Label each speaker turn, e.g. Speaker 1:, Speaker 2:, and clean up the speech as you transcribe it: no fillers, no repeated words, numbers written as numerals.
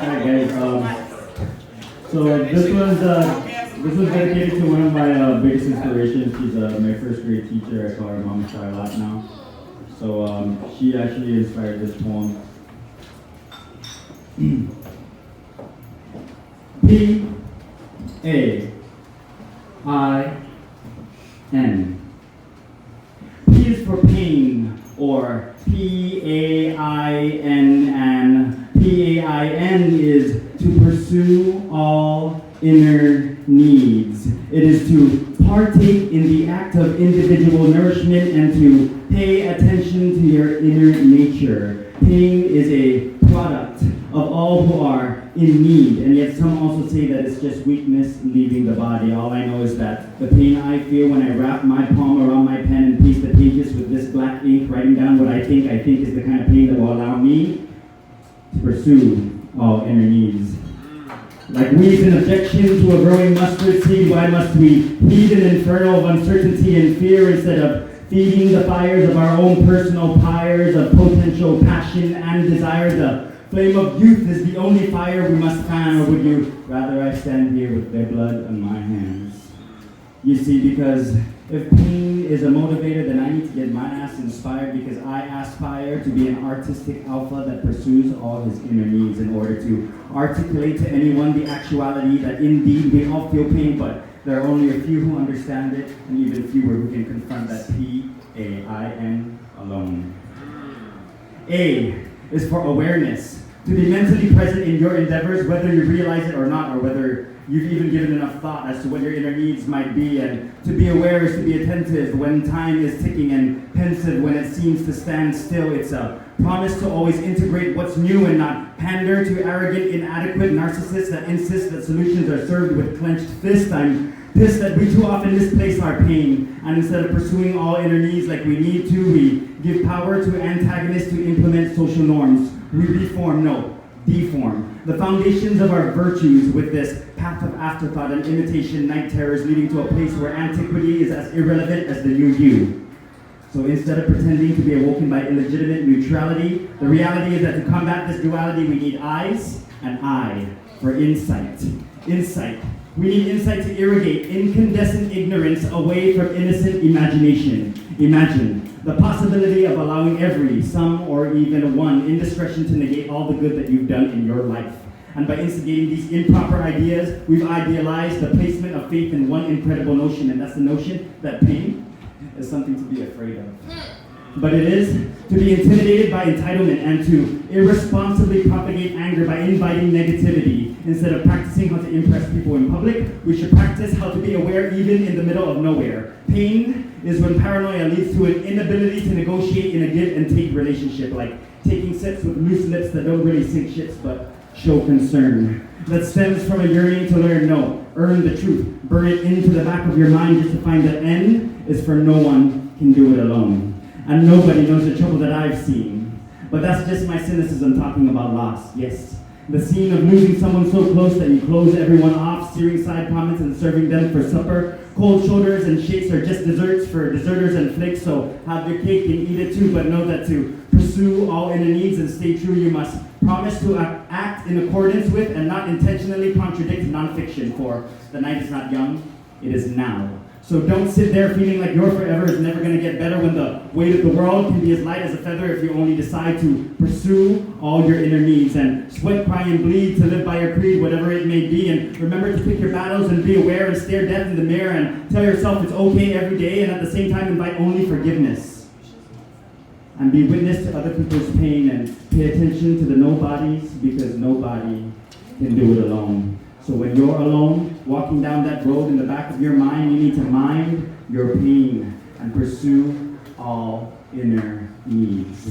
Speaker 1: Alright guys, so this was dedicated to one of my biggest inspirations. She's my first grade teacher. I call her Mama Charlotte now. So she actually inspired this poem. P-A-I-N. P is for pain, or P-A-I-N, and P-A-I-N is to pursue all inner needs. It is to partake in the act of individual nourishment and to pay attention to your inner nature. Pain is a product of all who are in need, and yet some also say that it's just weakness leaving the body. All I know is that the pain I feel when I wrap my palm around my pen and paste the pages with this black ink, writing down what I think is the kind of pain that will allow me to pursue all inner needs. Like weeds in objection to a growing mustard seed, why must we feed an inferno of uncertainty and fear instead of feeding the fires of our own personal pyres of potential passion and desire? The flame of youth is the only fire we must fan, or would you rather I stand here with their blood on my hands? You see, because if pain is a motivator, then I need to get my ass inspired, because I aspire to be an artistic alpha that pursues all his inner needs in order to articulate to anyone the actuality that indeed we all feel pain, but there are only a few who understand it, and even fewer who can confront that P-A-I-N alone. A is for awareness, to be mentally present in your endeavors, whether you realize it or not, or whether you've even given enough thought as to what your inner needs might be. And to be aware is to be attentive when time is ticking, and pensive when it seems to stand still. It's a promise to always integrate what's new and not pander to arrogant, inadequate narcissists that insist that solutions are served with clenched fists. I'm pissed that we too often misplace our pain, and instead of pursuing all inner needs like we need to, we give power to antagonists to implement social norms. We reform, no, deform the foundations of our virtues with this path of afterthought and imitation night terrors, leading to a place where antiquity is as irrelevant as the new you. So instead of pretending to be awoken by illegitimate neutrality, the reality is that to combat this duality, we need eyes and I for insight. Insight. We need insight to irrigate incandescent ignorance away from innocent imagination. Imagine the possibility of allowing every, some, or even one indiscretion to negate all the good that you've done in your life. And by instigating these improper ideas, we've idealized the placement of faith in one incredible notion, and that's the notion that pain is something to be afraid of. But it is to be intimidated by entitlement and to irresponsibly propagate anger by inviting negativity. Instead of practicing how to impress people in public, we should practice how to be aware even in the middle of nowhere. Pain is when paranoia leads to an inability to negotiate in a give and take relationship, like taking sips with loose lips that don't really sink ships but show concern. That stems from a yearning to learn, no, earn the truth, burn it into the back of your mind just to find that N is for no one can do it alone. And nobody knows the trouble that I've seen. But that's just my cynicism talking about loss, yes. The scene of losing someone so close that you close everyone off, steering side comments and serving them for supper. Cold shoulders and shakes are just desserts for deserters and flakes, so have your cake and eat it too, but know that to pursue all inner needs and stay true, you must promise to act in accordance with and not intentionally contradict nonfiction, for the night is not young, it is now. So don't sit there feeling like your forever is never going to get better when the weight of the world can be as light as a feather if you only decide to pursue all your inner needs and sweat, cry, and bleed to live by your creed, whatever it may be. And remember to pick your battles and be aware and stare death in the mirror and tell yourself it's okay every day, and at the same time invite only forgiveness. And be witness to other people's pain and pay attention to the nobodies, because nobody can do it alone. So when you're alone, walking down that road in the back of your mind, you need to mind your pain and pursue all inner needs.